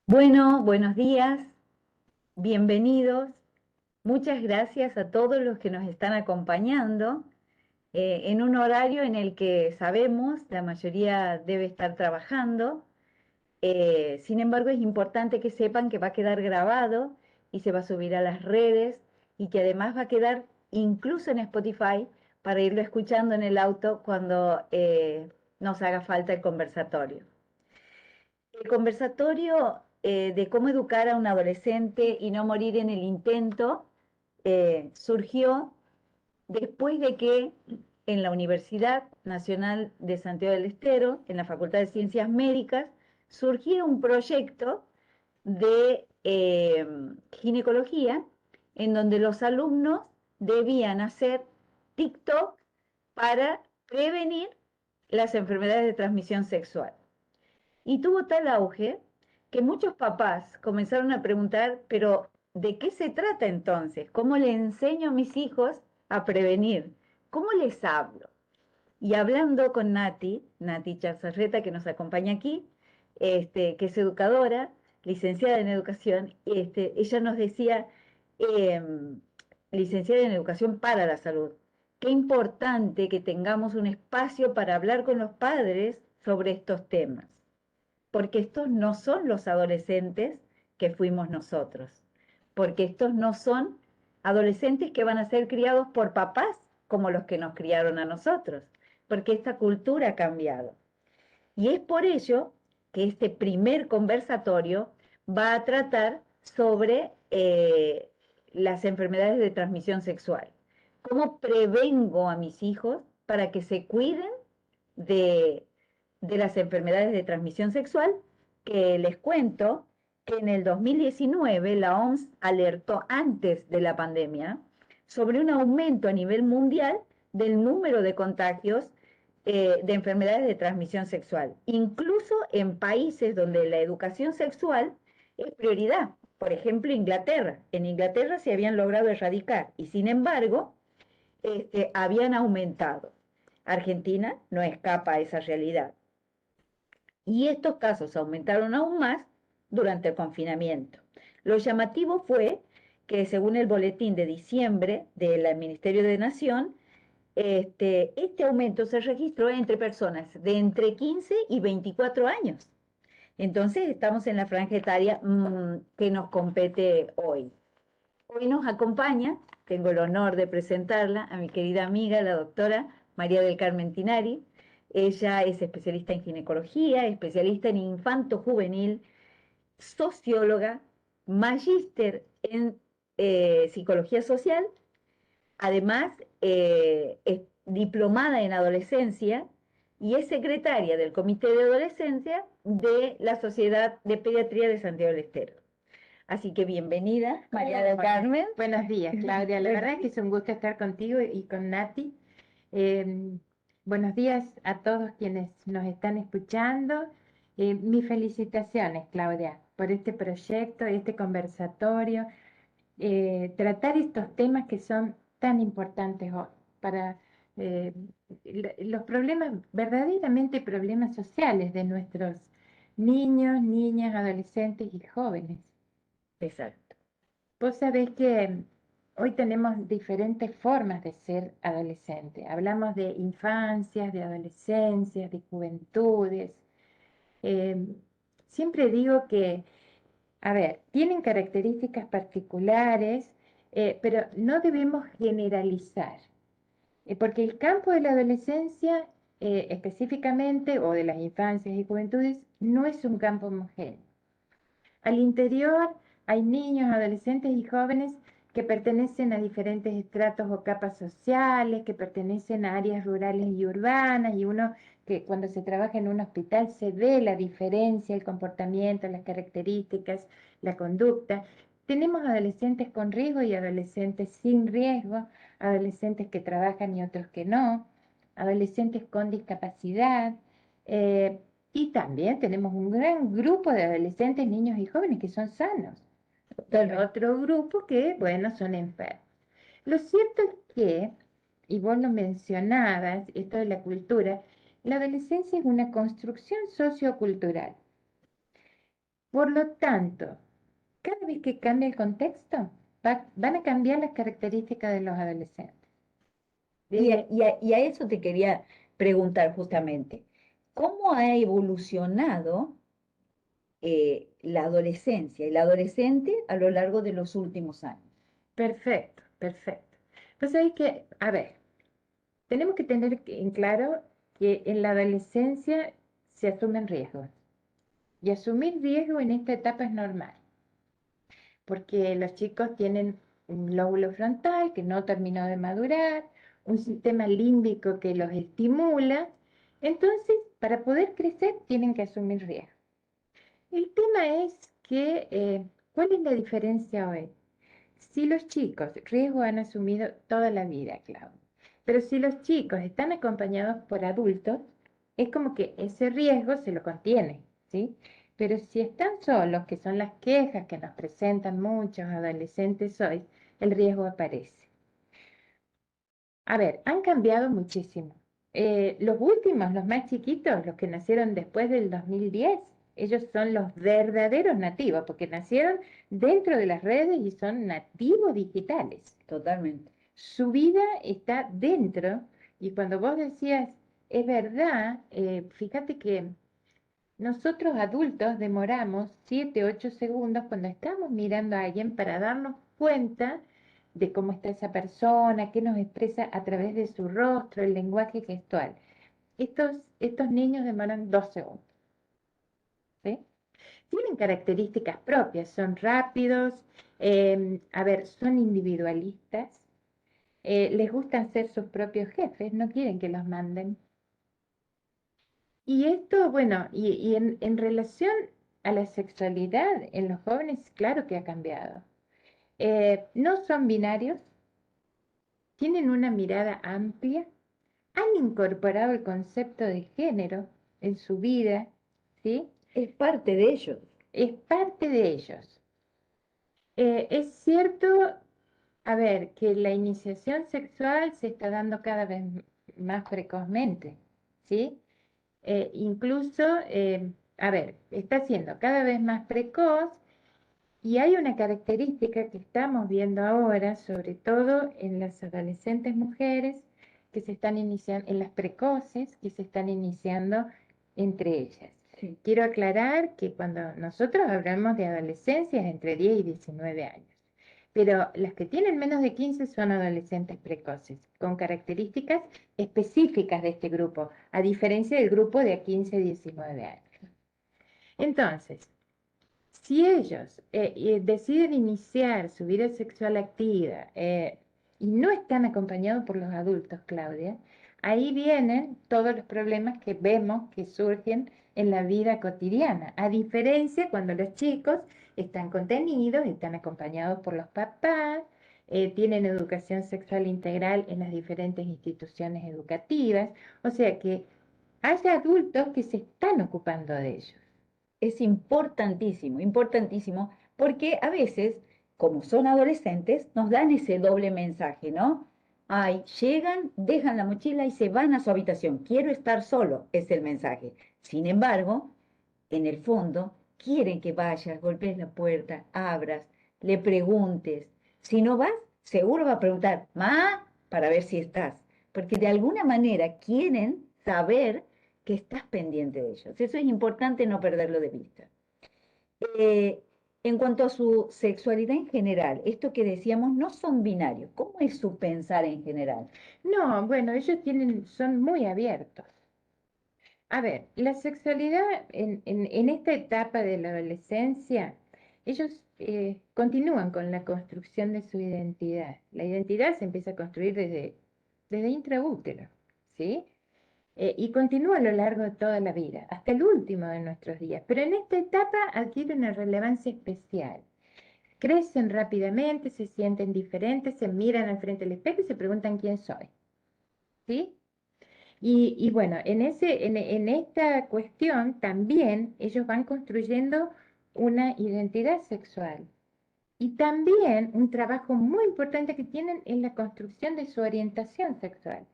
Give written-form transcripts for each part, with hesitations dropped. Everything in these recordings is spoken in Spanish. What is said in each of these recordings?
Bueno, buenos días, bienvenidos. Muchas gracias a todos los que nos están acompañando en un horario en el que sabemos la mayoría debe estar trabajando. Sin embargo, es importante que sepan que va a quedar grabado y se va a subir a las redes y que además va a quedar incluso en Spotify para irlo escuchando en el auto cuando nos haga falta el conversatorio. El conversatorio de cómo educar a un adolescente y no morir en el intento surgió después de que en la Universidad Nacional de Santiago del Estero, en la Facultad de Ciencias Médicas, surgió un proyecto de ginecología en donde los alumnos debían hacer TikTok para prevenir las enfermedades de transmisión sexual. Y tuvo tal auge que muchos papás comenzaron a preguntar, pero ¿de qué se trata entonces? ¿Cómo le enseño a mis hijos a prevenir? ¿Cómo les hablo? Y hablando con Nati Charzarreta, que nos acompaña aquí, que es educadora, licenciada en educación, ella nos decía, em, licenciada en educación para la salud, qué importante que tengamos un espacio para hablar con los padres sobre estos temas porque estos no son los adolescentes que fuimos nosotros, porque estos no son adolescentes que van a ser criados por papás como los que nos criaron a nosotros, porque esta cultura ha cambiado. Y es por ello que este primer conversatorio va a tratar sobre las enfermedades de transmisión sexual. ¿Cómo prevengo a mis hijos para que se cuiden de, de las enfermedades de transmisión sexual? Que les cuento que en el 2019 la OMS alertó antes de la pandemia sobre un aumento a nivel mundial del número de contagios de enfermedades de transmisión sexual, incluso en países donde la educación sexual es prioridad. Por ejemplo, Inglaterra. En Inglaterra se habían logrado erradicar y sin embargo habían aumentado. Argentina no escapa a esa realidad. Y estos casos aumentaron aún más durante el confinamiento. Lo llamativo fue que según el boletín de diciembre del Ministerio de Nación, este aumento se registró entre personas de entre 15 y 24 años. Entonces estamos en la franja etaria que nos compete hoy. Hoy nos acompaña, tengo el honor de presentarla, a mi querida amiga, la doctora María del Carmen Tinari. Ella es especialista en ginecología, especialista en infanto juvenil, socióloga, magíster en psicología social. Además, es diplomada en adolescencia y es secretaria del Comité de Adolescencia de la Sociedad de Pediatría de Santiago del Estero. Así que bienvenida, María del Carmen. Buenos días, Claudia. La verdad es que es un gusto estar contigo y con Nati. Eh, Buenos días a todos quienes nos están escuchando. Mis felicitaciones, Claudia, por este proyecto, este conversatorio, tratar estos temas que son tan importantes hoy para eh, los problemas, verdaderamente problemas sociales de nuestros niños, niñas, adolescentes y jóvenes. Exacto. Vos sabés que hoy tenemos diferentes formas de ser adolescente. Hablamos de infancias, de adolescencias, de juventudes. Eh, Siempre digo que, a ver, tienen características particulares, pero no debemos generalizar, porque el campo de la adolescencia, específicamente, o de las infancias y juventudes, no es un campo homogéneo. Al interior hay niños, adolescentes y jóvenes que pertenecen a diferentes estratos o capas sociales, que pertenecen a áreas rurales y urbanas, y uno que cuando se trabaja en un hospital se ve la diferencia, el comportamiento, las características, la conducta. Tenemos adolescentes con riesgo y adolescentes sin riesgo, adolescentes que trabajan y otros que no, adolescentes con discapacidad. eh, y también tenemos un gran grupo de adolescentes, niños y jóvenes que son sanos. Y otro grupo que, bueno, son enfermos. Lo cierto es que, y vos lo mencionabas, esto de la cultura, la adolescencia es una construcción sociocultural. Por lo tanto, cada vez que cambia el contexto, van a cambiar las características de los adolescentes. Y a eso te quería preguntar justamente, ¿cómo ha evolucionado la adolescencia y el adolescente a lo largo de los últimos años? Perfecto, perfecto. Pues hay que, a ver, tenemos que tener en claro que en la adolescencia se asumen riesgos. Y asumir riesgo en esta etapa es normal, porque los chicos tienen un lóbulo frontal que no terminó de madurar, un sistema límbico que los estimula. Entonces, para poder crecer, tienen que asumir riesgo. El tema es que, ¿cuál es la diferencia hoy? Si los chicos, riesgo han asumido toda la vida, Claudia, pero si los chicos están acompañados por adultos, es como que ese riesgo se lo contiene, ¿sí? Pero si están solos, que son las quejas que nos presentan muchos adolescentes hoy, el riesgo aparece. A ver, han cambiado muchísimo. Los últimos, los más chiquitos, los que nacieron después del 2010, ellos son los verdaderos nativos, porque nacieron dentro de las redes y son nativos digitales. Totalmente. Su vida está dentro y cuando vos decías, es verdad, fíjate que nosotros adultos demoramos 7, 8 segundos cuando estamos mirando a alguien para darnos cuenta de cómo está esa persona, qué nos expresa a través de su rostro, el lenguaje gestual. Estos niños demoran 2 segundos, ¿sí? Tienen características propias, son rápidos, a ver, son individualistas, les gustan ser sus propios jefes, no quieren que los manden. Y esto, bueno, y en relación a la sexualidad en los jóvenes, claro que ha cambiado. No son binarios, tienen una mirada amplia, han incorporado el concepto de género en su vida, ¿sí? Es parte de ellos. Es parte de ellos. Es cierto, a ver, que la iniciación sexual se está dando cada vez más precozmente, ¿sí? Incluso, a ver, está siendo cada vez más precoz y hay una característica que estamos viendo ahora, sobre todo en las adolescentes mujeres que se están iniciando, en las precoces que se están iniciando entre ellas. Sí. Quiero aclarar que cuando nosotros hablamos de adolescencia es entre 10 y 19 años, pero las que tienen menos de 15 son adolescentes precoces, con características específicas de este grupo, a diferencia del grupo de 15 a 19 años. Entonces, si ellos deciden iniciar su vida sexual activa y no están acompañados por los adultos, Claudia, ahí vienen todos los problemas que vemos que surgen en la vida cotidiana, a diferencia cuando los chicos están contenidos, están acompañados por los papás, tienen educación sexual integral en las diferentes instituciones educativas, o sea que hay adultos que se están ocupando de ellos. Es importantísimo, importantísimo, porque a veces, como son adolescentes, nos dan ese doble mensaje, ¿no? Ay, llegan, dejan la mochila y se van a su habitación. Quiero estar solo, es el mensaje. Sin embargo, en el fondo, quieren que vayas, golpees la puerta, abras, le preguntes. Si no vas, seguro va a preguntar, ¿ma? Para ver si estás. Porque de alguna manera quieren saber que estás pendiente de ellos. Eso es importante no perderlo de vista. Eh, en cuanto a su sexualidad en general, esto que decíamos, no son binarios. ¿Cómo es su pensar en general? No, bueno, ellos son muy abiertos. A ver, la sexualidad en esta etapa de la adolescencia, ellos continúan con la construcción de su identidad. La identidad se empieza a construir desde intraútero, ¿sí? Y continúa a lo largo de toda la vida, hasta el último de nuestros días. Pero en esta etapa adquiere una relevancia especial. Crecen rápidamente, se sienten diferentes, se miran al frente del espejo y se preguntan quién soy, ¿sí? Y bueno, en esta cuestión también ellos van construyendo una identidad sexual y también un trabajo muy importante que tienen en la construcción de su orientación sexual.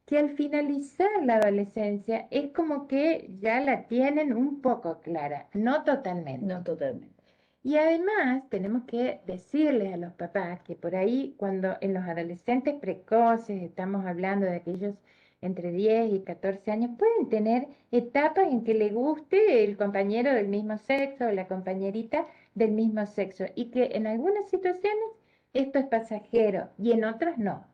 que al finalizar la adolescencia es como que ya la tienen un poco clara, no totalmente. No totalmente. Y además tenemos que decirles a los papás que por ahí cuando en los adolescentes precoces, estamos hablando de aquellos entre 10 y 14 años, pueden tener etapas en que le guste el compañero del mismo sexo o la compañerita del mismo sexo y que en algunas situaciones esto es pasajero y en otras no.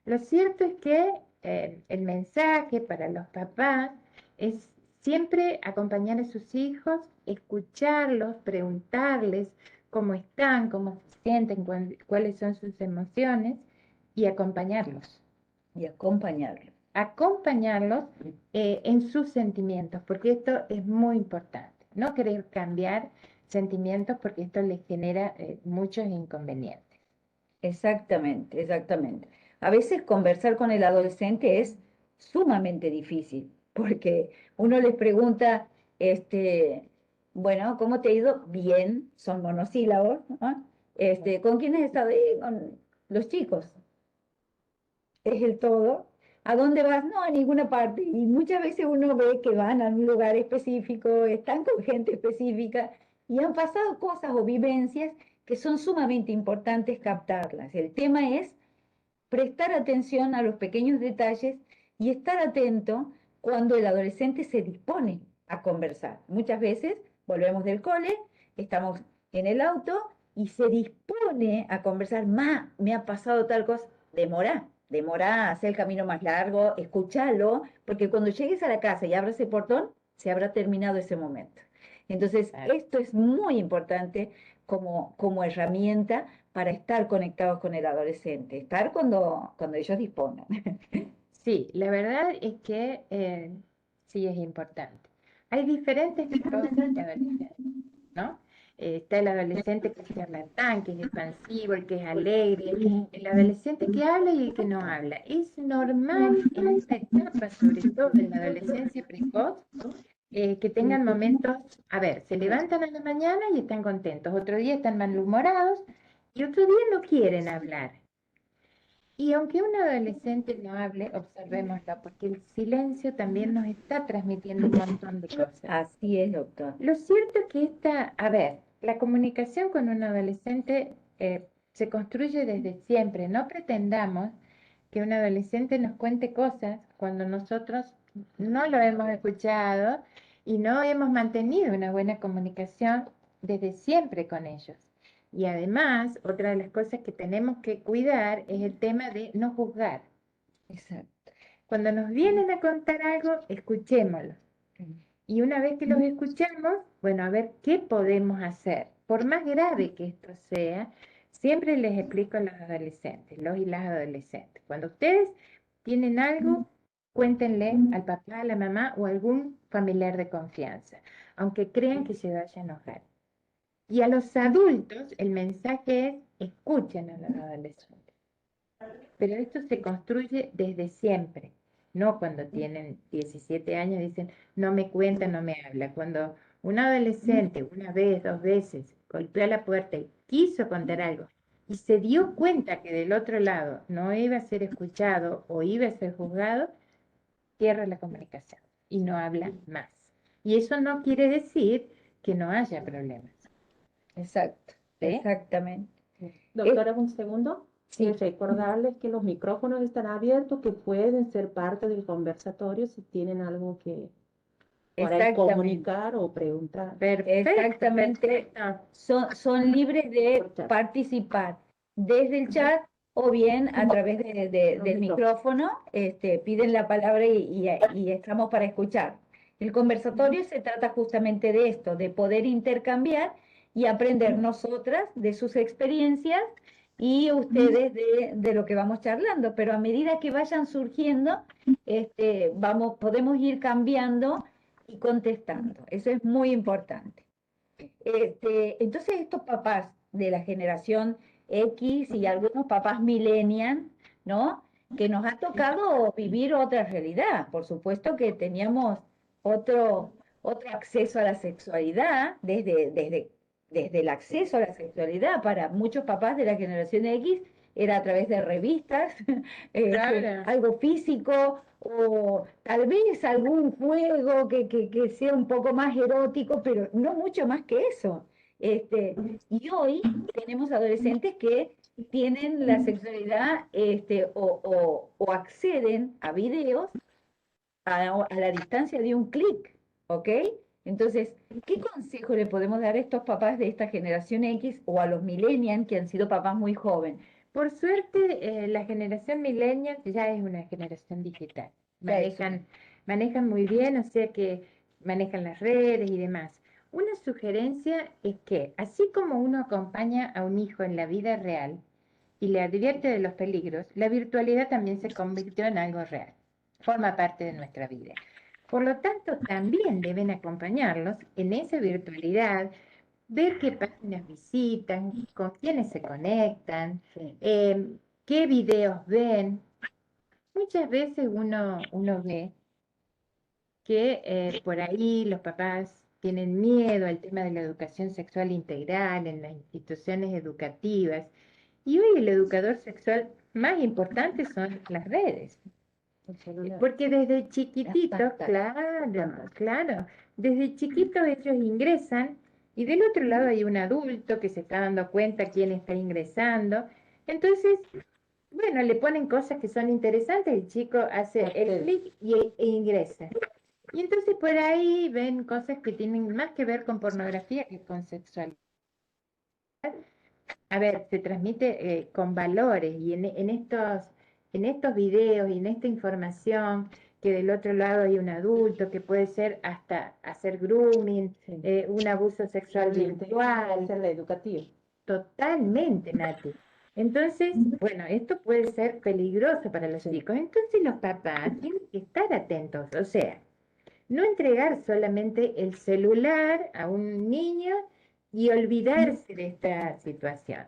Lo cierto es que el mensaje para los papás es siempre acompañar a sus hijos, escucharlos, preguntarles cómo están, cómo se sienten, cuáles son sus emociones y acompañarlos. Y acompañarlo. Acompañarlos en sus sentimientos, porque esto es muy importante. No querer cambiar sentimientos porque esto les genera muchos inconvenientes. Exactamente, exactamente. A veces conversar con el adolescente es sumamente difícil, porque uno les pregunta, bueno, ¿cómo te ha ido? Bien, son monosílabos, ¿no? ¿Con quién has estado? Con los chicos, es el todo. ¿A dónde vas? No, a ninguna parte. Y muchas veces uno ve que van a un lugar específico, están con gente específica y han pasado cosas o vivencias que son sumamente importantes captarlas. El tema es prestar atención a los pequeños detalles y estar atento cuando el adolescente se dispone a conversar. Muchas veces volvemos del cole, estamos en el auto y se dispone a conversar. Me ha pasado tal cosa. Demora, hacer el camino más largo, escúchalo, porque cuando llegues a la casa y abras el portón, se habrá terminado ese momento. Entonces, Claro. esto es muy importante como herramienta para estar conectados con el adolescente, estar cuando ellos dispongan. Sí, la verdad es que sí es importante. Hay diferentes tipos de adolescentes, ¿no? Está el adolescente que es charlatán, que es expansivo, el que es alegre, el adolescente que habla y el que no habla. Es normal en esta etapa, sobre todo en la adolescencia precoz, que tengan momentos, a ver, se levantan a la mañana y están contentos, otro día están malhumorados y otro día no quieren hablar. Y aunque un adolescente no hable, observémoslo, porque el silencio también nos está transmitiendo un montón de cosas. Así es, doctor. Lo cierto es que a ver, la comunicación con un adolescente se construye desde siempre. No pretendamos que un adolescente nos cuente cosas cuando nosotros no lo hemos escuchado y no hemos mantenido una buena comunicación desde siempre con ellos. Y además, otra de las cosas que tenemos que cuidar es el tema de no juzgar. Exacto. Cuando nos vienen a contar algo, escuchémoslo. Y una vez que los escuchamos, bueno, a ver qué podemos hacer. Por más grave que esto sea, siempre les explico a los adolescentes, los y las adolescentes. Cuando ustedes tienen algo, cuéntenle al papá, a la mamá o a algún familiar de confianza, aunque crean que se vaya a enojar. Y a los adultos, el mensaje es, escuchen a los adolescentes. Pero esto se construye desde siempre, no cuando tienen 17 años y dicen, no me cuenta, no me habla. Cuando un adolescente, una vez, dos veces, golpeó la puerta y quiso contar algo y se dio cuenta que del otro lado no iba a ser escuchado o iba a ser juzgado, cierra la comunicación y no habla más. Y eso no quiere decir que no haya problemas. Exacto, ¿Sí? exactamente. Doctora, un segundo. Sí. Recordarles que los micrófonos están abiertos, que pueden ser parte del conversatorio si tienen algo que por ahí Exactamente. comunicar o preguntar. Perfecto, Exactamente. perfecto. Son libres de Por chat. participar desde el chat o bien a través del micrófono. micrófono, piden la palabra y estamos para escuchar. El conversatorio se trata justamente de esto, de poder intercambiar y aprender nosotras de sus experiencias y ustedes de lo que vamos charlando, pero a medida que vayan surgiendo, podemos ir cambiando y contestando. Eso es muy importante. Entonces estos papás de la generación X y algunos papás millennials, ¿no? Que nos ha tocado vivir otra realidad. Por supuesto que teníamos otro acceso a la sexualidad, desde el acceso a la sexualidad para muchos papás de la generación X, era a través de revistas, Claro. algo físico, o tal vez algún juego que sea un poco más erótico, pero no mucho más que eso. Y hoy tenemos adolescentes que tienen la sexualidad o acceden a videos a la distancia de un clic, ¿ok? Entonces, ¿qué consejo le podemos dar a estos papás de esta generación X o a los millennials que han sido papás muy jóvenes? Por suerte, la generación millennial ya es una generación digital. Ya es Manejan muy bien, o sea que manejan las redes y demás. Una sugerencia es que, así como uno acompaña a un hijo en la vida real y le advierte de los peligros, la virtualidad también se convirtió en algo real. Forma parte de nuestra vida. Por lo tanto, también deben acompañarlos en esa virtualidad, ver qué páginas visitan, con quiénes se conectan, sí. qué videos ven. Muchas veces uno ve que por ahí los papás tienen miedo al tema de la educación sexual integral en las instituciones educativas. Y hoy el educador sexual más importante son las redes. El celular. Porque desde Las chiquititos, pantallas. claro, claro, desde chiquitos ellos ingresan y del otro lado hay un adulto que se está dando cuenta quién está ingresando. Entonces, bueno, le ponen cosas que son interesantes, el chico hace el clic e ingresa. Y entonces por ahí ven cosas que tienen más que ver con pornografía que con sexualidad. A ver, se transmite con valores y en estos videos y en esta información que del otro lado hay un adulto que puede ser hasta hacer grooming, Sí. un abuso sexual virtual, Ser la educativa. totalmente, Nati. Entonces, bueno, esto puede ser peligroso para los Sí. chicos. Entonces los papás tienen que estar atentos, o sea, no entregar solamente el celular a un niño y olvidarse de esta situación.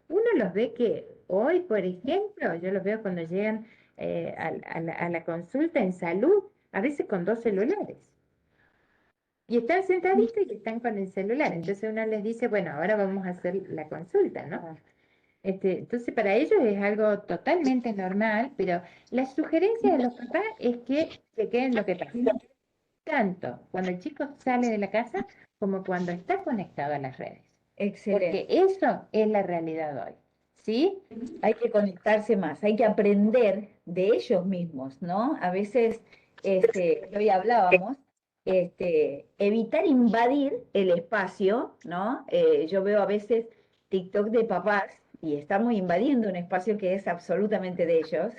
Uno los ve que hoy, por ejemplo, yo los veo cuando llegan a la consulta en salud, a veces con dos celulares. Y están sentaditos y están con el celular. Entonces uno les dice, bueno, ahora vamos a hacer la consulta, ¿no? Ah, Entonces para ellos es algo totalmente normal, pero la sugerencia de los papás es que se queden lo que pasa. Tanto cuando el chico sale de la casa como cuando está conectado a las redes. Porque excelente. eso es la realidad hoy. ¿Sí? Hay que conectarse más, hay que aprender de ellos mismos, ¿no? A veces, hoy hablábamos, evitar invadir el espacio, ¿no? Yo veo a veces TikTok de papás y estamos invadiendo un espacio que es absolutamente de ellos.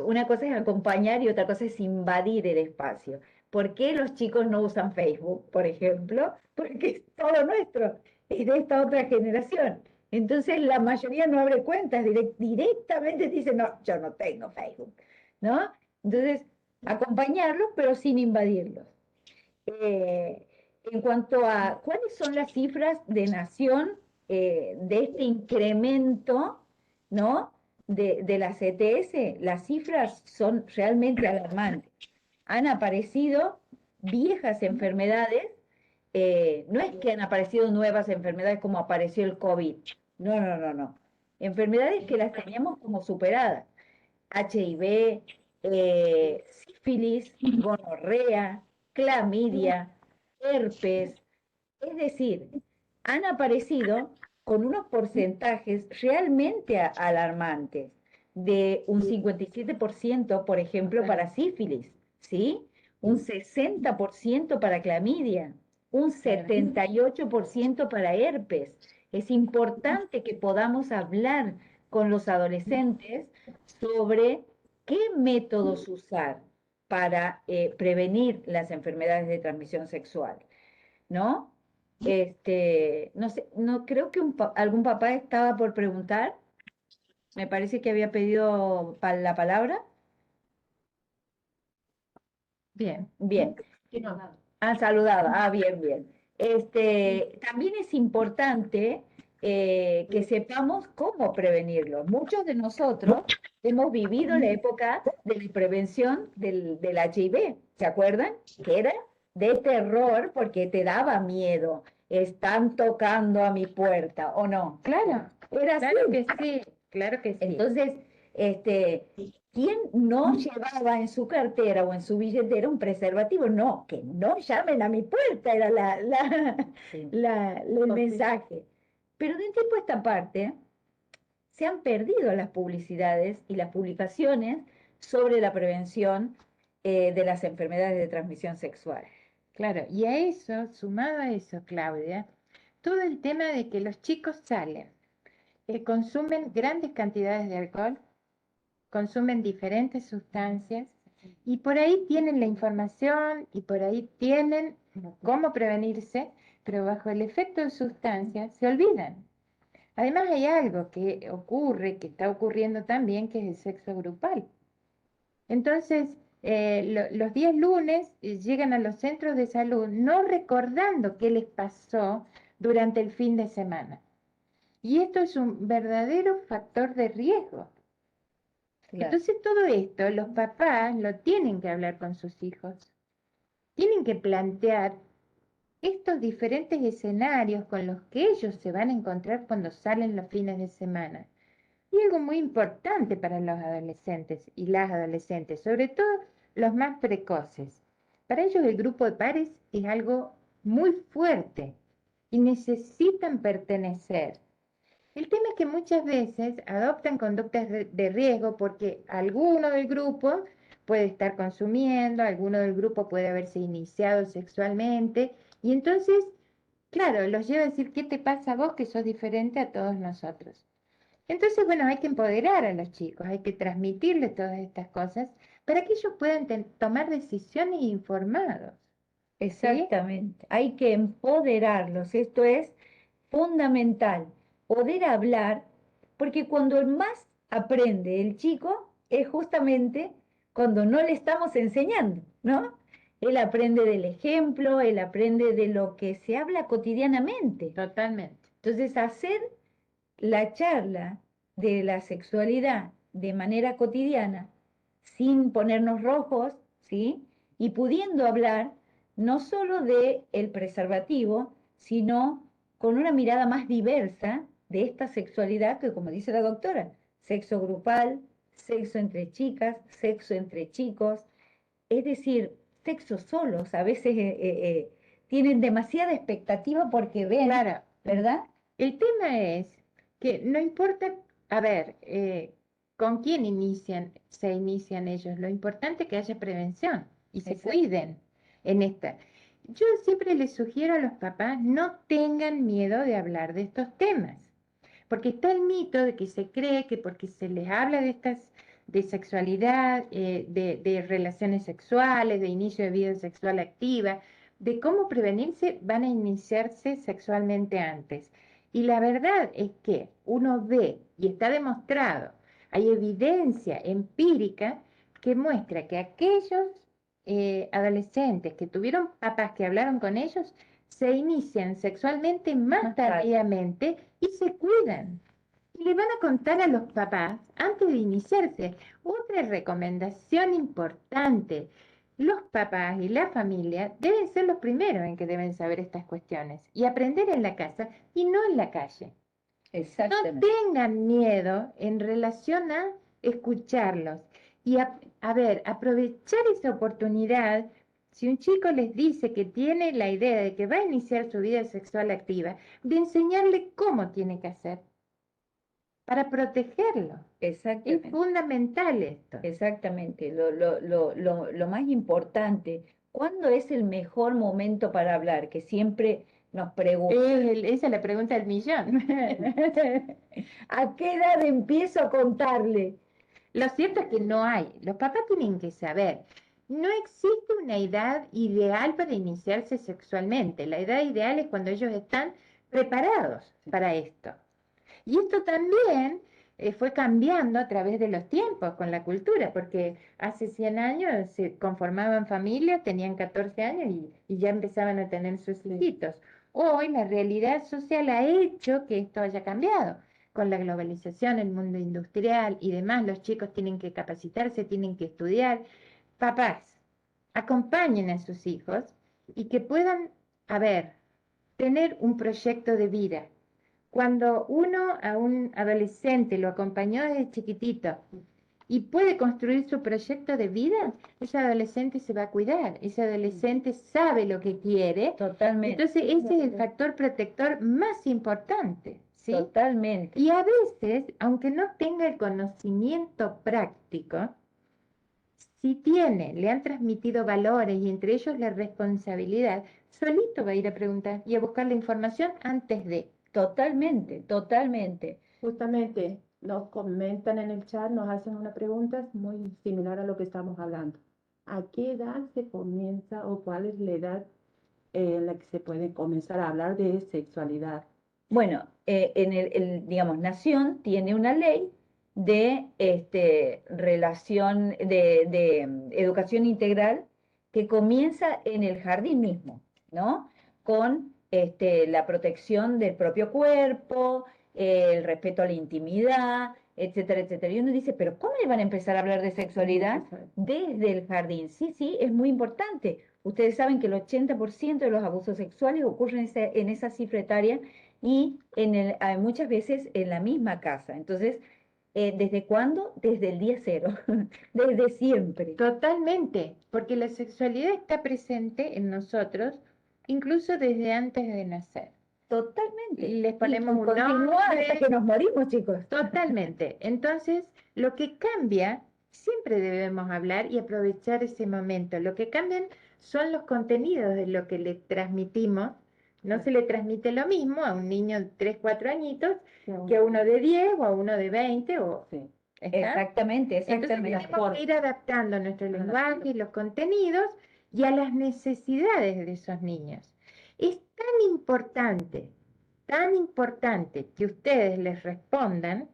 Una cosa es acompañar y otra cosa es invadir el espacio. ¿Por qué los chicos no usan Facebook, por ejemplo? Porque es todo nuestro, es de esta otra generación. Entonces la mayoría no abre cuentas, directamente dice, no, yo no tengo Facebook, ¿no? Entonces, acompañarlos, pero sin invadirlos. Eh, en cuanto a cuáles son las cifras de nación de este incremento, ¿no? De las ETS, las cifras son realmente alarmantes. Han aparecido viejas enfermedades, no es que han aparecido nuevas enfermedades como apareció el COVID, no, no, no, no. Enfermedades que las teníamos como superadas. HIV, sífilis, gonorrea, clamidia, herpes. Es decir, han aparecido con unos porcentajes realmente alarmantes, de un 57%, por ejemplo, para sífilis, ¿sí? Un 60% para clamidia, un 78% para herpes. Es importante que podamos hablar con los adolescentes sobre qué métodos usar para prevenir las enfermedades de transmisión sexual, ¿no? No sé, no creo que algún papá estaba por preguntar. Me parece que había pedido la palabra. Bien. Bien, Sí, no. han saludado. Ah, bien, bien. También es importante que sepamos cómo prevenirlo. Muchos de nosotros hemos vivido la época de la prevención del HIV, ¿se acuerdan? Que era de terror porque te daba miedo. Están tocando a mi puerta, ¿o no? Claro, Era así. Claro que sí, claro que sí. Entonces, ¿quién no llevaba en su cartera o en su billetera un preservativo? No, que no llamen a mi puerta, era Sí. el mensaje. Pero de un tiempo a esta parte se han perdido las publicidades y las publicaciones sobre la prevención de las enfermedades de transmisión sexual. Claro, y a eso, sumado a eso, Claudia, todo el tema de que los chicos salen, consumen grandes cantidades de alcohol, consumen diferentes sustancias y por ahí tienen la información y por ahí tienen cómo prevenirse, pero bajo el efecto de sustancias se olvidan. Además hay algo que ocurre, que está ocurriendo también, que es el sexo grupal. Entonces, los días lunes llegan a los centros de salud no recordando qué les pasó durante el fin de semana. Y esto es un verdadero factor de riesgo. Claro. Entonces, todo esto los papás lo tienen que hablar con sus hijos. Tienen que plantear estos diferentes escenarios con los que ellos se van a encontrar cuando salen los fines de semana. Y algo muy importante para los adolescentes y las adolescentes, sobre todo los más precoces. Para ellos el grupo de pares es algo muy fuerte y necesitan pertenecer. El tema es que muchas veces adoptan conductas de riesgo porque alguno del grupo puede estar consumiendo, alguno del grupo puede haberse iniciado sexualmente y entonces, claro, los lleva a decir, ¿qué te pasa a vos que sos diferente a todos nosotros? Entonces, bueno, hay que empoderar a los chicos, hay que transmitirles todas estas cosas para que ellos puedan tomar decisiones informados. ¿Sí? Exactamente. Hay que empoderarlos. Esto es fundamental. Poder hablar, porque cuando más aprende el chico es justamente cuando no le estamos enseñando, ¿no? Él aprende del ejemplo, él aprende de lo que se habla cotidianamente. Totalmente. Entonces, hacer la charla de la sexualidad de manera cotidiana, sin ponernos rojos, ¿sí? Y pudiendo hablar no solo de el preservativo, sino con una mirada más diversa de esta sexualidad que, como dice la doctora, sexo grupal, sexo entre chicas, sexo entre chicos, es decir, sexos solos, a veces tienen demasiada expectativa porque ven, Claro, ¿verdad? el tema es que no importa, a ver, con quién se inician ellos, lo importante es que haya prevención y se Exacto. cuiden en esta. Yo siempre les sugiero a los papás, no tengan miedo de hablar de estos temas, porque está el mito de que se cree que porque se les habla de sexualidad, de relaciones sexuales, de inicio de vida sexual activa, de cómo prevenirse, van a iniciarse sexualmente antes. Y la verdad es que uno ve, y está demostrado, hay evidencia empírica que muestra que aquellos adolescentes que tuvieron papás que hablaron con ellos, se inician sexualmente más tardíamente y se cuidan. Y le van a contar a los papás antes de iniciarse. Otra recomendación importante. Los papás y la familia deben ser los primeros en que deben saber estas cuestiones y aprender en la casa y no en la calle. No Exactamente. tengan miedo en relación a escucharlos y a ver, aprovechar esa oportunidad. Si un chico les dice que tiene la idea de que va a iniciar su vida sexual activa, de enseñarle cómo tiene que hacer para protegerlo. Es Exactamente. fundamental esto. Exactamente. Lo más importante, ¿cuándo es el mejor momento para hablar? Que siempre nos preguntan. Esa es la pregunta del millón. ¿A qué edad empiezo a contarle? Lo cierto es que no hay. Los papás tienen que saber. No existe una edad ideal para iniciarse sexualmente. La edad ideal es cuando ellos están preparados para esto. Y esto también fue cambiando a través de los tiempos con la cultura, porque hace 100 años se conformaban familias, tenían 14 años y ya empezaban a tener sus hijitos. Hoy la realidad social ha hecho que esto haya cambiado. Con la globalización, el mundo industrial y demás, los chicos tienen que capacitarse, tienen que estudiar. Papás, acompañen a sus hijos y que puedan, a ver, tener un proyecto de vida, cuando uno a un adolescente lo acompañó desde chiquitito y puede construir su proyecto de vida, ese adolescente se va a cuidar, ese adolescente sabe lo que quiere. Totalmente, Entonces ese es el factor protector más importante, ¿sí? totalmente. Y a veces, aunque no tenga el conocimiento práctico, si tiene, le han transmitido valores y entre ellos la responsabilidad, solito va a ir a preguntar y a buscar la información antes de. Totalmente, totalmente. Justamente nos comentan en el chat, nos hacen una pregunta muy similar a lo que estamos hablando. ¿A qué edad se comienza o cuál es la edad en la que se puede comenzar a hablar de sexualidad? Bueno, digamos, Nación tiene una ley de relación, de educación integral que comienza en el jardín mismo, ¿no? Con la protección del propio cuerpo, el respeto a la intimidad, etcétera, etcétera. Y uno dice, pero ¿cómo le van a empezar a hablar de sexualidad desde el jardín? Sí, sí, es muy importante. Ustedes saben que el 80% de los abusos sexuales ocurren en esa cifra etaria y muchas veces en la misma casa. Entonces, ¿desde cuándo? Desde el día cero, desde siempre. Totalmente, porque la sexualidad está presente en nosotros incluso desde antes de nacer. Totalmente. Les ponemos un Continúa hasta nombre. que nos morimos, chicos. Totalmente. Entonces, lo que cambia, siempre debemos hablar y aprovechar ese momento. Lo que cambian son los contenidos de lo que le transmitimos. No se le transmite lo mismo a un niño de 3, 4 añitos que a uno de 10 o a uno de 20 o... Sí. ¿está? Exactamente, Entonces exactamente. tenemos que ir adaptando nuestro lenguaje y los contenidos y a las necesidades de esos niños. Es tan importante que ustedes les respondan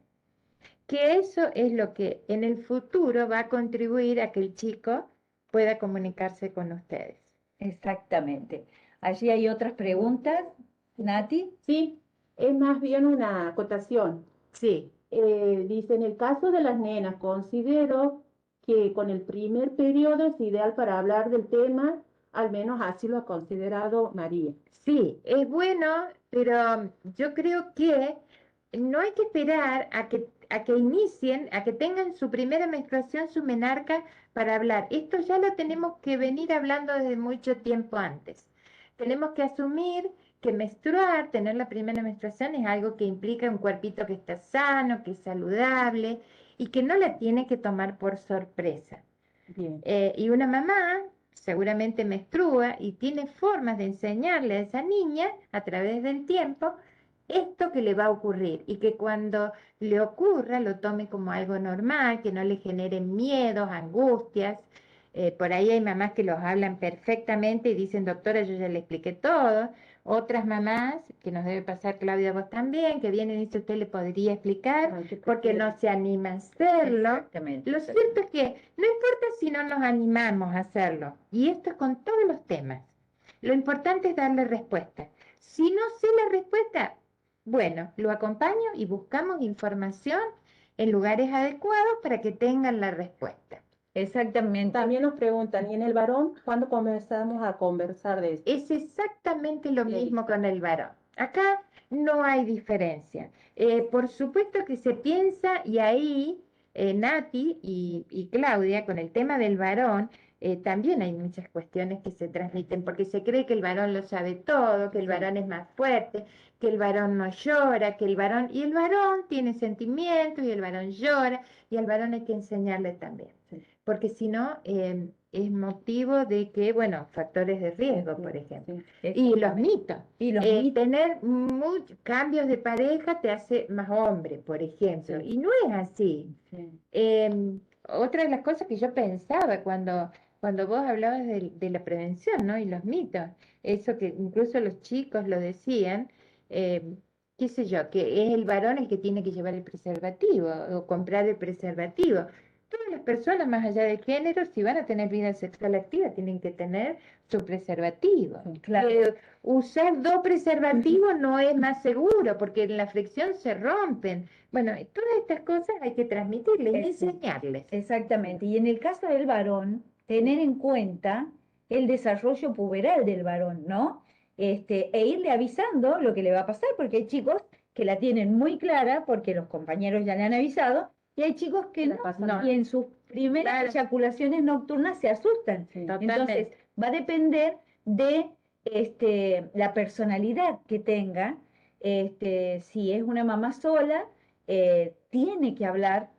que eso es lo que en el futuro va a contribuir a que el chico pueda comunicarse con ustedes. Exactamente. Allí hay otras preguntas, Nati. Sí, es más bien una acotación. Sí, Dice, en el caso de las nenas, considero que con el primer periodo es ideal para hablar del tema, al menos así lo ha considerado María. sí, es bueno, pero yo creo que no hay que esperar a que inicien, a que tengan su primera menstruación, su menarca para hablar. Esto ya lo tenemos que venir hablando desde mucho tiempo antes. Tenemos que asumir que menstruar, tener la primera menstruación es algo que implica un cuerpito que está sano, que es saludable y que no la tiene que tomar por sorpresa. Bien. Y una mamá seguramente menstrua y tiene formas de enseñarle a esa niña a través del tiempo esto que le va a ocurrir y que cuando le ocurra lo tome como algo normal, que no le generen miedos, angustias. Por ahí hay mamás que los hablan perfectamente y dicen, doctora, yo ya le expliqué todo. Otras mamás, que nos debe pasar, Claudia, vos también, que vienen y dice, usted le podría explicar porque no se anima a hacerlo. Exactamente. Lo cierto es que no importa si no nos animamos a hacerlo, y esto es con todos los temas. Lo importante es darle respuesta. Si no sé la respuesta, bueno, lo acompaño y buscamos información en lugares adecuados para que tengan la respuesta. Exactamente. También nos preguntan, ¿y en el varón cuándo comenzamos a conversar de esto? Es exactamente lo Bien. mismo con el varón. Acá no hay diferencia. Por supuesto que se piensa, y ahí Nati y Claudia, con el tema del varón, también hay muchas cuestiones que se transmiten, porque se cree que el varón lo sabe todo, que el varón es más fuerte, que el varón no llora, y el varón tiene sentimientos, y el varón llora, y al varón hay que enseñarle también. Porque si no, es motivo de que, bueno, factores de riesgo, por ejemplo. Sí, Y los mitos. Y los mitos. Tener muchos cambios de pareja te hace más hombre, por ejemplo. Sí. Y no es así. Sí. Otra de las cosas que yo pensaba cuando vos hablabas de la prevención, ¿no? Y los mitos, eso que incluso los chicos lo decían, qué sé yo, que es el varón el que tiene que llevar el preservativo o comprar el preservativo. Todas las personas, más allá de género, si van a tener vida sexual activa, tienen que tener su preservativo. Claro. Usar 2 preservativos no es más seguro, porque en la fricción se rompen. Bueno, todas estas cosas hay que transmitirles y enseñarles. Exactamente. Y en el caso del varón, tener en cuenta el desarrollo puberal del varón, ¿no? E irle avisando lo que le va a pasar, porque hay chicos que la tienen muy clara porque los compañeros ya le han avisado, y hay chicos que La no, pasan no. mal. y en sus primeras Claro. eyaculaciones nocturnas se asustan. Sí. Entonces, Totalmente. va a depender de la personalidad que tenga. Si es una mamá sola, tiene que hablar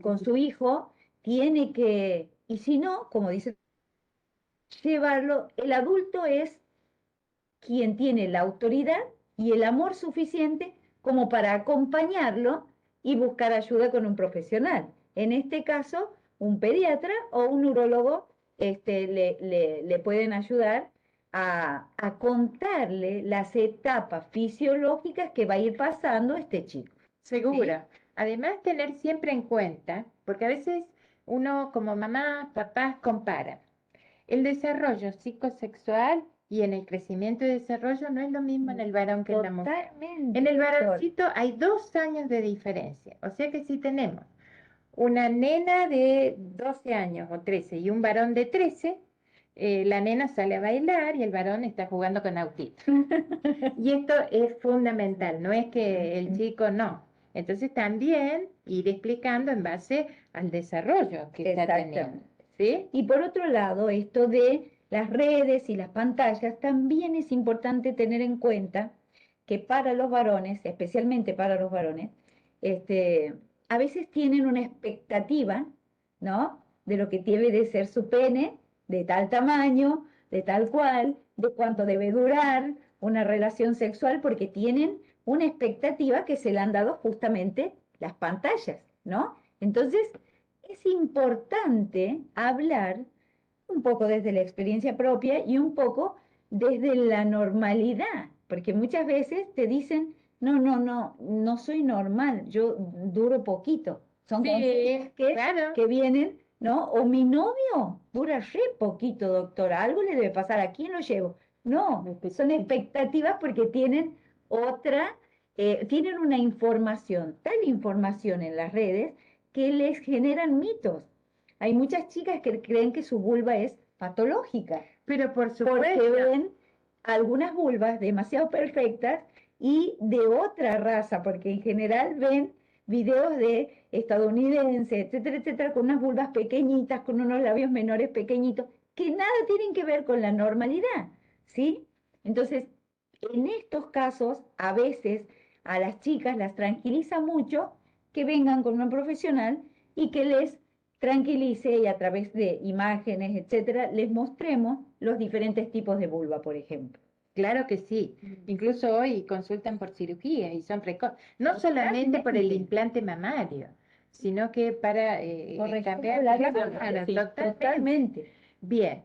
con su hijo, tiene que, y si no, como dice, llevarlo. El adulto es quien tiene la autoridad y el amor suficiente como para acompañarlo y buscar ayuda con un profesional. En este caso, un pediatra o un urólogo le pueden ayudar a contarle las etapas fisiológicas que va a ir pasando este chico. Seguro. Además, tener siempre en cuenta, porque a veces uno como mamá, papás compara. El desarrollo psicosexual y en el crecimiento y desarrollo no es lo mismo en el varón que en la mujer. Totalmente, En el doctor. varoncito hay 2 años de diferencia. O sea que si tenemos una nena de 12 años o 13 y un varón de 13, la nena sale a bailar y el varón está jugando con autitos. Y esto es fundamental, no es que el chico no. Entonces también ir explicando en base al desarrollo que está teniendo. Exactamente. ¿Sí? Y por otro lado, esto de las redes y las pantallas, también es importante tener en cuenta que para los varones, especialmente para los varones, a veces tienen una expectativa, ¿no? De lo que debe de ser su pene, de tal tamaño, de tal cual, de cuánto debe durar una relación sexual, porque tienen una expectativa que se le han dado justamente las pantallas, ¿no? Entonces, es importante hablar un poco desde la experiencia propia y un poco desde la normalidad, porque muchas veces te dicen, no, no, no, no soy normal, yo duro poquito. Son Sí, consultas claro. que vienen, ¿no? O mi novio dura re poquito, doctora, algo le debe pasar, ¿a quién lo llevo? No, son expectativas porque tienen otra, tienen una información, tal información en las redes que les generan mitos. Hay muchas chicas que creen que su vulva es patológica, Pero por porque supuesto, ven algunas vulvas demasiado perfectas y de otra raza, porque en general ven videos de estadounidenses, etcétera, etcétera, con unas vulvas pequeñitas, con unos labios menores pequeñitos, que nada tienen que ver con la normalidad, ¿sí? Entonces, en estos casos, a veces a las chicas las tranquiliza mucho que vengan con una profesional y que les tranquilice y a través de imágenes, etcétera, les mostremos los diferentes tipos de vulva, por ejemplo. claro que sí. Incluso hoy consultan por cirugía y son precoces. No solamente por el Totalmente. implante mamario, sino que para Corregir cambiar. la Claro, hormona, sí, totalmente. totalmente. Bien.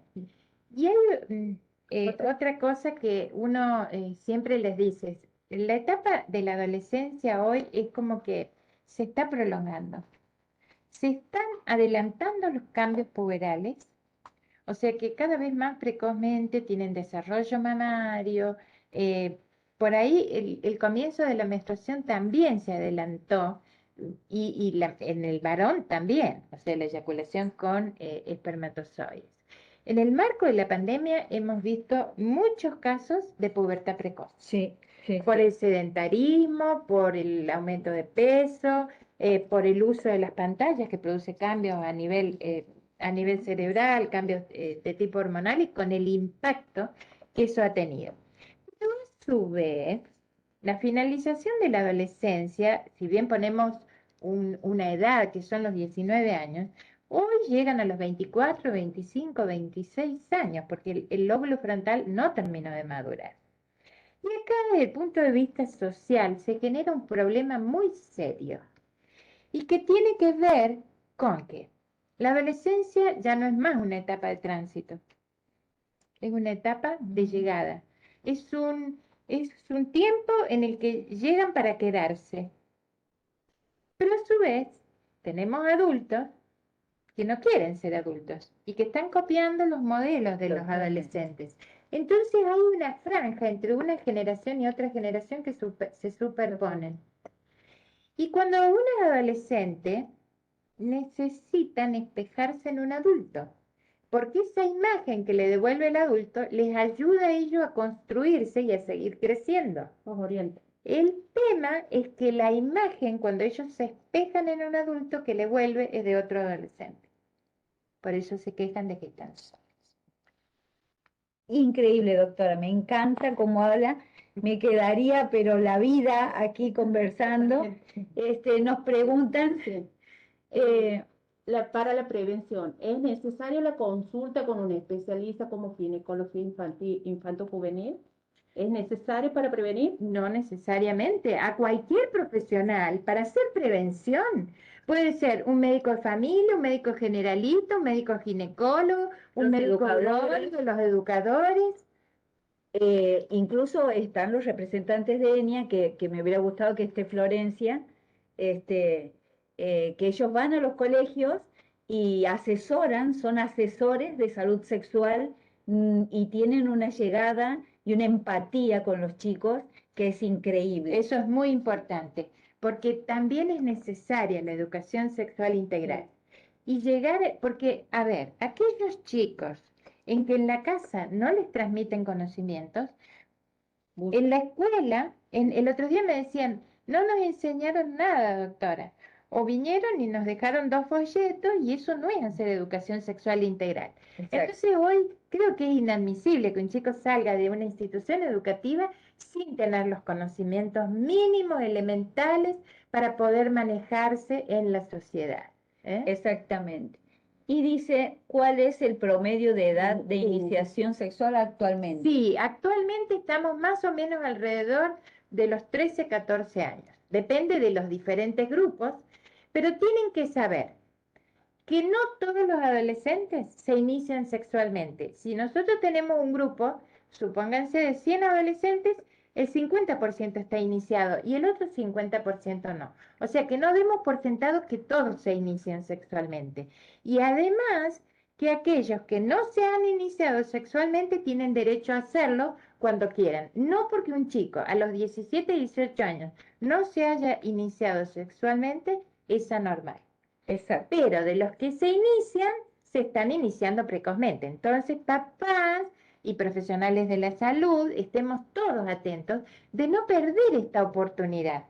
Y hay otra cosa que uno siempre les dice, la etapa de la adolescencia hoy es como que se está prolongando. Se están adelantando los cambios puberales, o sea que cada vez más precozmente tienen desarrollo mamario. eh, por ahí el comienzo de la menstruación también se adelantó y en el varón también, o sea, la eyaculación con espermatozoides. En el marco de la pandemia hemos visto muchos casos de pubertad precoz Sí, sí, por sí. el sedentarismo, por el aumento de peso, por el uso de las pantallas que produce cambios a nivel cerebral, cambios de tipo hormonal y con el impacto que eso ha tenido. Pero a su vez, la finalización de la adolescencia, si bien ponemos una edad que son los 19 años, hoy llegan a los 24, 25, 26 años, porque el lóbulo frontal no terminó de madurar. Y acá, desde el punto de vista social, se genera un problema muy serio y que tiene que ver con que la adolescencia ya no es más una etapa de tránsito, es una etapa de llegada. Es un tiempo en el que llegan para quedarse. Pero a su vez, tenemos adultos que no quieren ser adultos y que están copiando los modelos de los Totalmente. adolescentes. Entonces hay una franja entre una generación y otra generación que se superponen. Y cuando uno es adolescente, necesitan espejarse en un adulto, porque esa imagen que le devuelve el adulto les ayuda a ellos a construirse y a seguir creciendo. Los orienta. El tema es que la imagen, cuando ellos se espejan en un adulto que le vuelve, es de otro adolescente. Por eso se quejan de que están solos. Increíble, doctora, me encanta cómo habla. Me quedaría, pero la vida aquí conversando. Nos preguntan, Sí. eh, Para la prevención, ¿es necesaria la consulta con un especialista como ginecología infantil, infanto-juvenil? ¿Es necesario para prevenir? No necesariamente, a cualquier profesional para hacer prevención. Puede ser un médico de familia, un médico generalista, un médico ginecólogo, un Los médico educadores. biólogo, los educadores. Incluso están los representantes de ENIA, que me hubiera gustado que esté Florencia, este, que ellos van a los colegios y asesoran, son asesores de salud sexual, y tienen una llegada y una empatía con los chicos que es increíble. Eso es muy importante, porque también es necesaria la educación sexual integral. Y llegar, porque, a ver, aquellos chicos en que en la casa no les transmiten conocimientos, en la escuela, el otro día me decían, no nos enseñaron nada, doctora. O vinieron y nos dejaron 2 folletos y eso no es hacer educación sexual integral. Exacto. Entonces hoy creo que es inadmisible que un chico salga de una institución educativa sin tener los conocimientos mínimos, elementales, para poder manejarse en la sociedad. Exactamente. Y dice, ¿cuál es el promedio de edad de iniciación sexual actualmente? Sí, actualmente estamos más o menos alrededor de los 13, 14 años. Depende de los diferentes grupos, pero tienen que saber que no todos los adolescentes se inician sexualmente. Si nosotros tenemos un grupo, supónganse de 100 adolescentes, el 50% está iniciado y el otro 50% no. O sea que no demos por sentado que todos se inician sexualmente. Y además que aquellos que no se han iniciado sexualmente tienen derecho a hacerlo cuando quieran. No porque un chico a los 17, 18 años no se haya iniciado sexualmente es anormal. Exacto. Pero de los que se inician, se están iniciando precozmente. Entonces, papás y profesionales de la salud, estemos todos atentos de no perder esta oportunidad.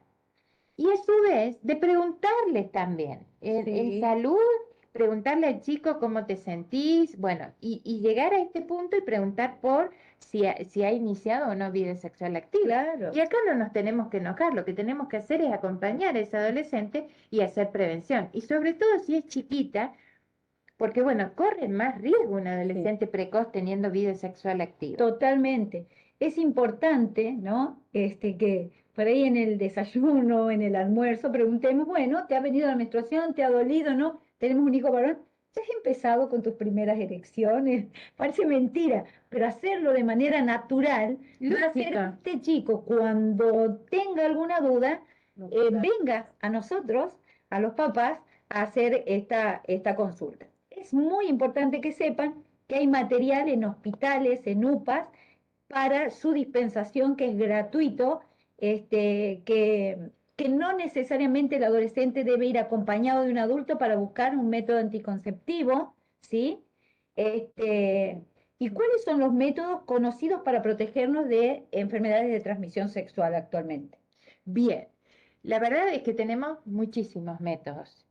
Y a su vez, de preguntarles también, en Sí. salud, preguntarle al chico cómo te sentís, bueno, y llegar a este punto y preguntar por si ha iniciado o no vida sexual activa. Claro. Y acá no nos tenemos que enojar, lo que tenemos que hacer es acompañar a ese adolescente y hacer prevención. Y sobre todo si es chiquita, porque bueno, corre más riesgo un adolescente precoz teniendo vida sexual activa. Totalmente. Es importante, ¿no? Que por ahí en el desayuno, en el almuerzo, preguntemos, bueno, ¿te ha venido la menstruación? ¿Te ha dolido? ¿No? ¿Tenemos un hijo varón? ¿Ya has empezado con tus primeras erecciones? Parece mentira, pero hacerlo de manera natural va a hacer que Lógico. este chico, cuando tenga alguna duda, venga a nosotros, a los papás, a hacer esta consulta. Es muy importante que sepan que hay material en hospitales, en UPAs, para su dispensación, que es gratuito, que no necesariamente el adolescente debe ir acompañado de un adulto para buscar un método anticonceptivo, ¿sí? ¿Y cuáles son los métodos conocidos para protegernos de enfermedades de transmisión sexual actualmente? Bien, la verdad es que tenemos muchísimos métodos.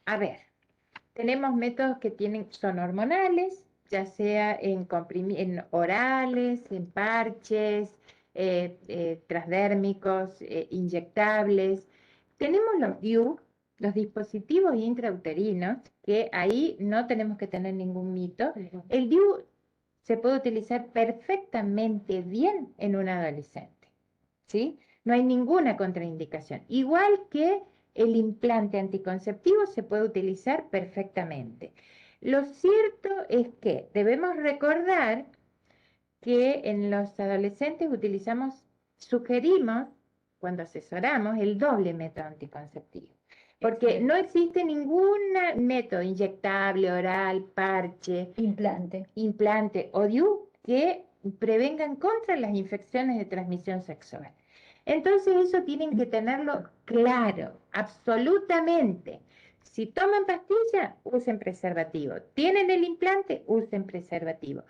A ver, tenemos métodos que son hormonales, ya sea en orales, en parches, transdérmicos, inyectables. Tenemos los DIU, los dispositivos intrauterinos, que ahí no tenemos que tener ningún mito. El DIU se puede utilizar perfectamente bien en un adolescente, ¿sí? No hay ninguna contraindicación. Igual que el implante anticonceptivo se puede utilizar perfectamente. Lo cierto es que debemos recordar que en los adolescentes sugerimos, cuando asesoramos, el doble método anticonceptivo. Porque no existe ningún método inyectable, oral, parche, implante o DIU que prevengan contra las infecciones de transmisión sexual. Entonces eso tienen que tenerlo claro, absolutamente. Si toman pastilla, usen preservativo. Tienen el implante, usen preservativo.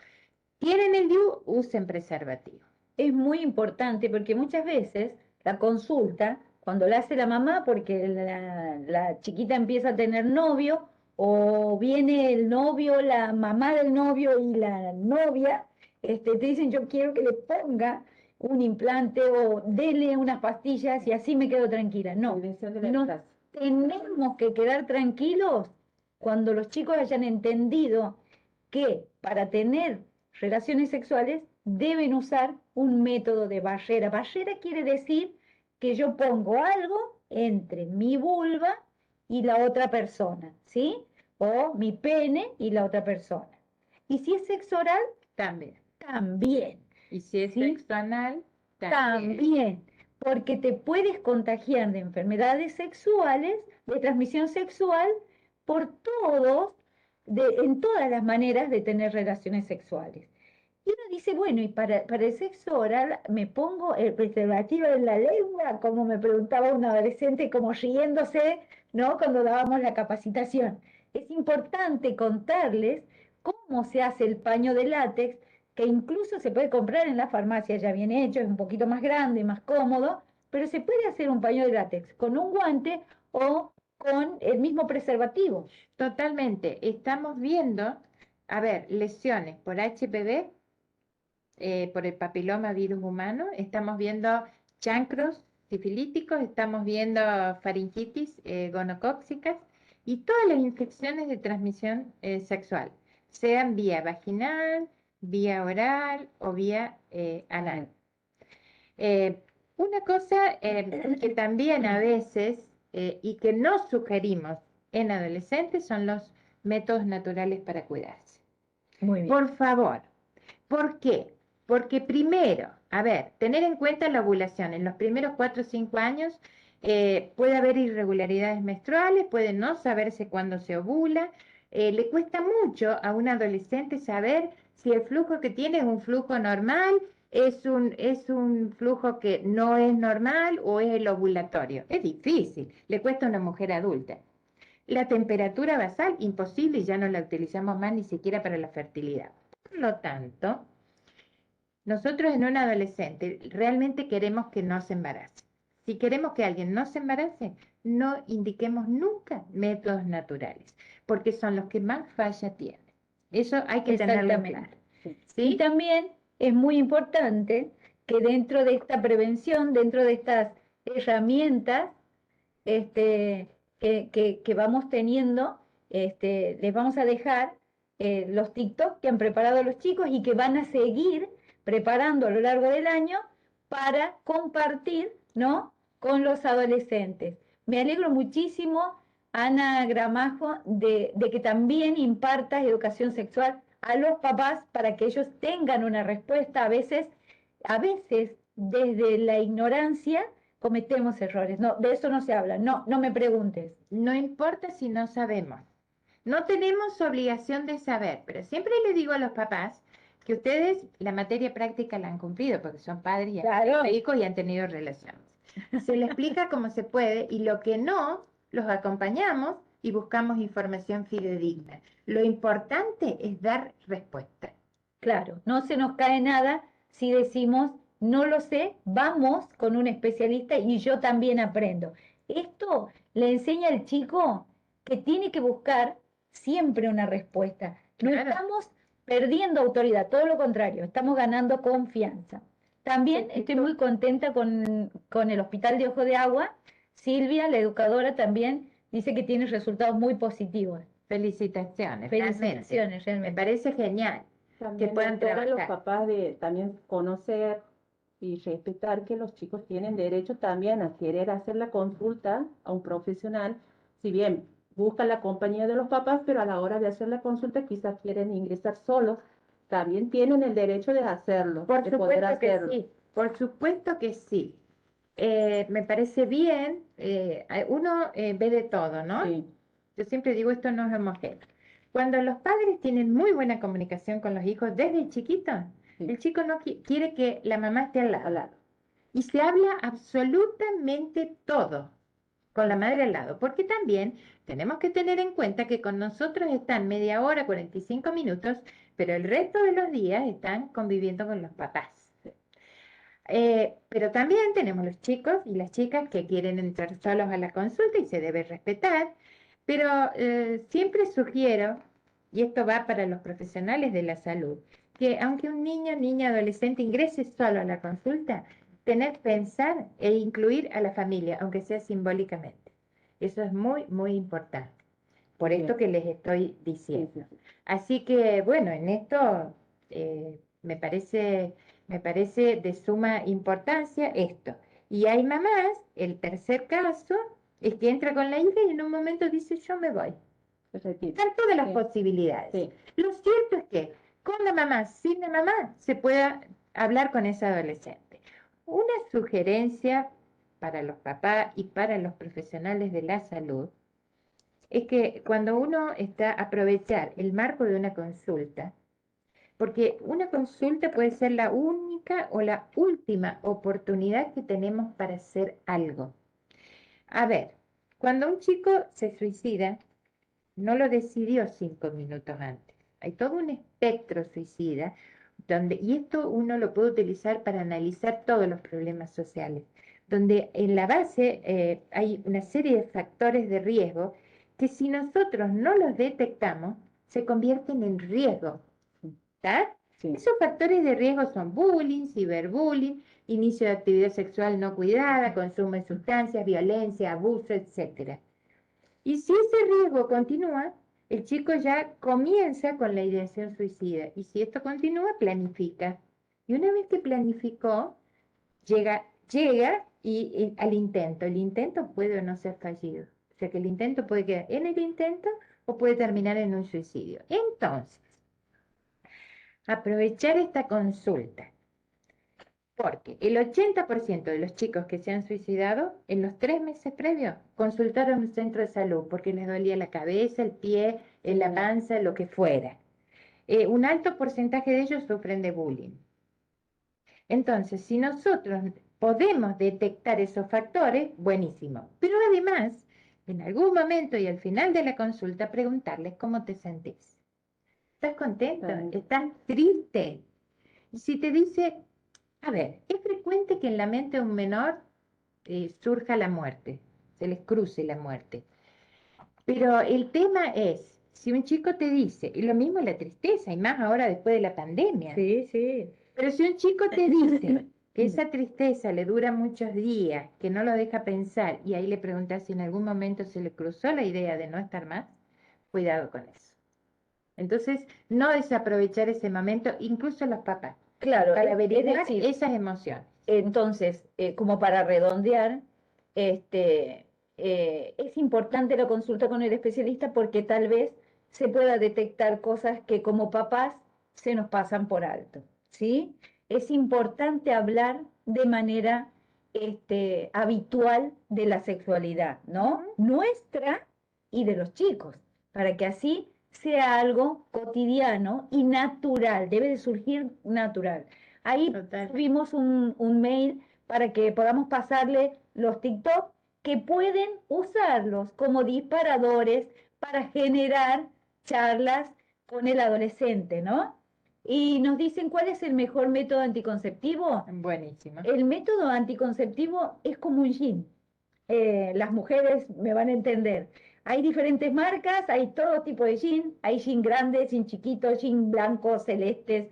Tienen el DIU, usen preservativo. Es muy importante porque muchas veces la consulta, cuando la hace la mamá, porque la chiquita empieza a tener novio, o viene el novio, la mamá del novio y la novia, te dicen yo quiero que le ponga un implante o dele unas pastillas y así me quedo tranquila. No, Prevención del nos embarazo. tenemos que quedar tranquilos cuando los chicos hayan entendido que para tener relaciones sexuales deben usar un método de barrera. Barrera quiere decir que yo pongo algo entre mi vulva y la otra persona, ¿sí? O mi pene y la otra persona. Y si es sexo oral, También. también, Y si es ¿sí? sexo anal, también. También, porque te puedes contagiar de enfermedades sexuales, de transmisión sexual, por todos, en todas las maneras de tener relaciones sexuales. Y uno dice, bueno, y para el sexo oral me pongo el preservativo en la lengua, como me preguntaba un adolescente, como riéndose, ¿no? Cuando dábamos la capacitación. Es importante contarles cómo se hace el paño de látex, que incluso se puede comprar en la farmacia ya bien hecho, es un poquito más grande, más cómodo, pero se puede hacer un paño de látex con un guante o con el mismo preservativo. Totalmente. Estamos viendo, a ver, lesiones por HPV, por el papiloma virus humano, estamos viendo chancros sifilíticos, estamos viendo faringitis gonocócicas y todas las infecciones de transmisión sexual, sean vía vaginal, vía oral o vía anal. Una cosa que también a veces y que no sugerimos en adolescentes son los métodos naturales para cuidarse. Muy bien. Por favor, ¿por qué? Porque primero, a ver, tener en cuenta la ovulación. En los primeros 4 o 5 años puede haber irregularidades menstruales, puede no saberse cuándo se ovula. Le cuesta mucho a un adolescente saber si el flujo que tiene es un flujo normal, es un flujo que no es normal o es el ovulatorio. Es difícil, le cuesta a una mujer adulta. La temperatura basal, imposible, y ya no la utilizamos más ni siquiera para la fertilidad. Por lo tanto, nosotros en un adolescente realmente queremos que no se embarace. Si queremos que alguien no se embarace, no indiquemos nunca métodos naturales, porque son los que más falla tienen. Eso hay que tenerlo en Exactamente. claro. Y ¿Sí? también es muy importante que dentro de esta prevención, dentro de estas herramientas que vamos teniendo, les vamos a dejar los TikTok que han preparado los chicos y que van a seguir preparando a lo largo del año para compartir, ¿no? Con los adolescentes. Me alegro muchísimo, Ana Gramajo, de que también impartas educación sexual a los papás para que ellos tengan una respuesta. A veces desde la ignorancia cometemos errores. No, de eso no se habla. No, no me preguntes. No importa si no sabemos. No tenemos obligación de saber, pero siempre le digo a los papás que ustedes la materia práctica la han cumplido porque son padres y han Claro. tenido hijos y han tenido relaciones. Se les explica cómo se puede y lo que no, los acompañamos y buscamos información fidedigna. Lo importante es dar respuesta. Claro, no se nos cae nada si decimos, no lo sé, vamos con un especialista y yo también aprendo. Esto le enseña al chico que tiene que buscar siempre una respuesta. No Claro. estamos perdiendo autoridad, todo lo contrario, estamos ganando confianza. También estoy muy contenta con el Hospital de Ojo de Agua. Silvia, la educadora, también dice que tiene resultados muy positivos. Felicitaciones. Felicitaciones, Me realmente. parece genial. También puedan doctora, los trabajar. papás de también conocer y respetar que los chicos tienen derecho también a querer hacer la consulta a un profesional, si bien buscan la compañía de los papás, pero a la hora de hacer la consulta quizás quieren ingresar solos, también tienen el derecho de hacerlo, Por de poder supuesto que hacerlo. sí, por supuesto que sí. Me parece bien, uno ve de todo, ¿no? Sí, Yo siempre digo, esto no es homogéneo. Cuando los padres tienen muy buena comunicación con los hijos desde chiquitos, Sí. el chico no quiere que la mamá esté al al lado. lado. Y se habla absolutamente todo con la madre al lado, porque también tenemos que tener en cuenta que con nosotros están media hora, 45 minutos, pero el resto de los días están conviviendo con los papás. Pero también tenemos los chicos y las chicas que quieren entrar solos a la consulta y se debe respetar, pero siempre sugiero, y esto va para los profesionales de la salud, que aunque un niño, niña, adolescente ingrese solo a la consulta, pensar e incluir a la familia, aunque sea simbólicamente. Eso es muy, muy importante, por Bien. esto que les estoy Sí, diciendo. sí, sí. Así que, bueno, en esto me parece de suma importancia esto. Y hay mamás, el tercer caso es que entra con la hija y en un momento dice, yo me voy. Se retira. Están todas las Sí, posibilidades. sí. Lo cierto es que con la mamá, sin la mamá, se pueda hablar con esa adolescente. Una sugerencia para los papás y para los profesionales de la salud es que cuando uno está aprovechar el marco de una consulta, porque una consulta puede ser la única o la última oportunidad que tenemos para hacer algo. A ver, cuando un chico se suicida, no lo decidió 5 minutos antes. Hay todo un espectro suicida, y esto uno lo puede utilizar para analizar todos los problemas sociales, donde en la base hay una serie de factores de riesgo que si nosotros no los detectamos, se convierten en riesgo. ¿Está? Sí. Esos factores de riesgo son bullying, ciberbullying, inicio de actividad sexual no cuidada, consumo de sustancias, violencia, abuso, etc. Y si ese riesgo continúa, el chico ya comienza con la ideación suicida. Y si esto continúa, planifica. Y una vez que planificó, llega al intento. El intento puede o no ser fallido. O sea que el intento puede quedar en el intento o puede terminar en un suicidio. Entonces, aprovechar esta consulta, porque el 80% de los chicos que se han suicidado en los 3 meses previos consultaron un centro de salud porque les dolía la cabeza, el pie, la panza, lo que fuera. Un alto porcentaje de ellos sufren de bullying. Entonces, si nosotros podemos detectar esos factores, buenísimo. Pero además, en algún momento y al final de la consulta, preguntarles cómo te sentís. ¿Estás contento? Claro. ¿Estás triste? Y si te dice, a ver, es frecuente que en la mente de un menor surja la muerte, se les cruce la muerte. Pero el tema es, si un chico te dice, y lo mismo la tristeza, y más ahora después de la pandemia, Sí, sí. pero si un chico te dice que esa tristeza le dura muchos días, que no lo deja pensar, y ahí le preguntas si en algún momento se le cruzó la idea de no estar más, cuidado con eso. Entonces, no desaprovechar ese momento, incluso los papás, Claro, para es averiguar decir, esas emociones. entonces, como para redondear, es importante la consulta con el especialista porque tal vez se pueda detectar cosas que como papás se nos pasan por alto, ¿sí? Es importante hablar de manera habitual de la sexualidad, ¿no? Nuestra y de los chicos, para que así sea algo cotidiano y natural, debe de surgir natural. Ahí Total. subimos un mail para que podamos pasarle los TikTok que pueden usarlos como disparadores para generar charlas con el adolescente, ¿no? Y nos dicen cuál es el mejor método anticonceptivo. Buenísimo. El método anticonceptivo es como un gin. Las mujeres me van a entender. Hay diferentes marcas, hay todo tipo de gin. Hay gin grandes, gin chiquitos, gin blancos, celestes.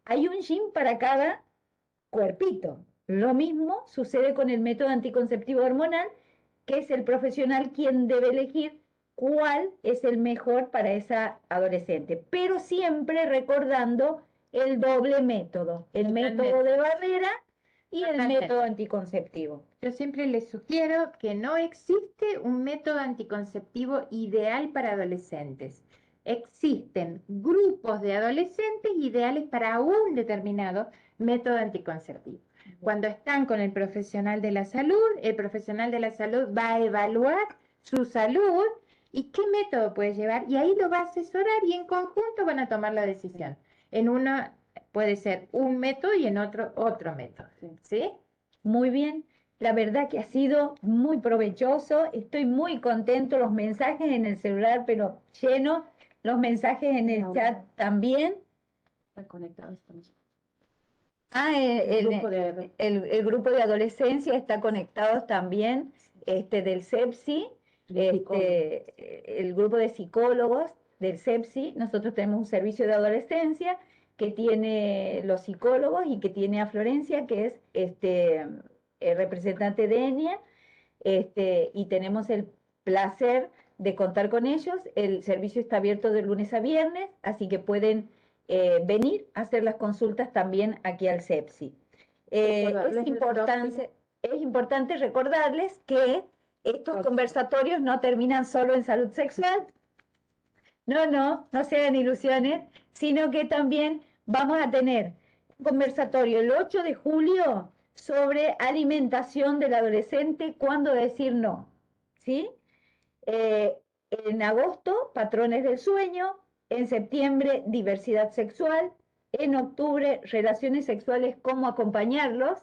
Hay un gin para cada cuerpito. Lo mismo sucede con el método anticonceptivo hormonal, que es el profesional quien debe elegir cuál es el mejor para esa adolescente, pero siempre recordando el doble método, el método de barrera y el Totalmente. método anticonceptivo. Yo siempre les sugiero que no existe un método anticonceptivo ideal para adolescentes. Existen grupos de adolescentes ideales para un determinado método anticonceptivo. Cuando están con el profesional de la salud va a evaluar su salud y qué método puede llevar y ahí lo va a asesorar y en conjunto van a tomar la decisión. En uno puede ser un método y en otro método. ¿Sí? Muy bien, la verdad que ha sido muy provechoso, estoy muy contento, los mensajes en el celular, pero lleno, los mensajes en el chat también. Está conectado. Estamos. El grupo de... el grupo de adolescencia está conectado también del CEPSI, el grupo de psicólogos del CEPSI. Nosotros tenemos un servicio de adolescencia que tiene los psicólogos y que tiene a Florencia, que es el representante de ENIA, y tenemos el placer de contar con ellos. El servicio está abierto de lunes a viernes, así que pueden venir a hacer las consultas también aquí al CEPSI. Recordarles Es importante recordarles que estos conversatorios no terminan solo en salud sexual. No se hagan ilusiones, sino que también vamos a tener un conversatorio el 8 de julio sobre alimentación del adolescente, cuándo decir no, ¿sí? En agosto, patrones del sueño; en septiembre, diversidad sexual; en octubre, relaciones sexuales, cómo acompañarlos;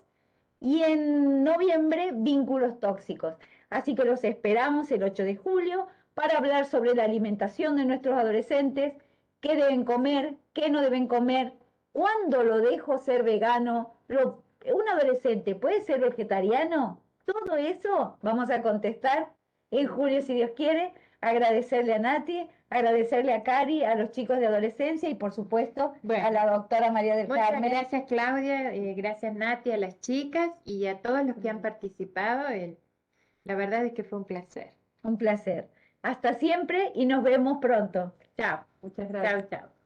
y en noviembre, vínculos tóxicos. Así que los esperamos el 8 de julio para hablar sobre la alimentación de nuestros adolescentes, qué deben comer, qué no deben comer, cuándo lo dejo ser vegano, un adolescente puede ser vegetariano. Todo eso vamos a contestar en julio, si Dios quiere. Agradecerle a Nati, agradecerle a Cari, a los chicos de adolescencia y por supuesto a la doctora María del Muchas Carmen. gracias, Claudia, gracias, Nati, a las chicas y a todos los que han participado. La verdad es que fue un placer. Un placer. Hasta siempre y nos vemos pronto. Chao. Muchas gracias. Chao, chao.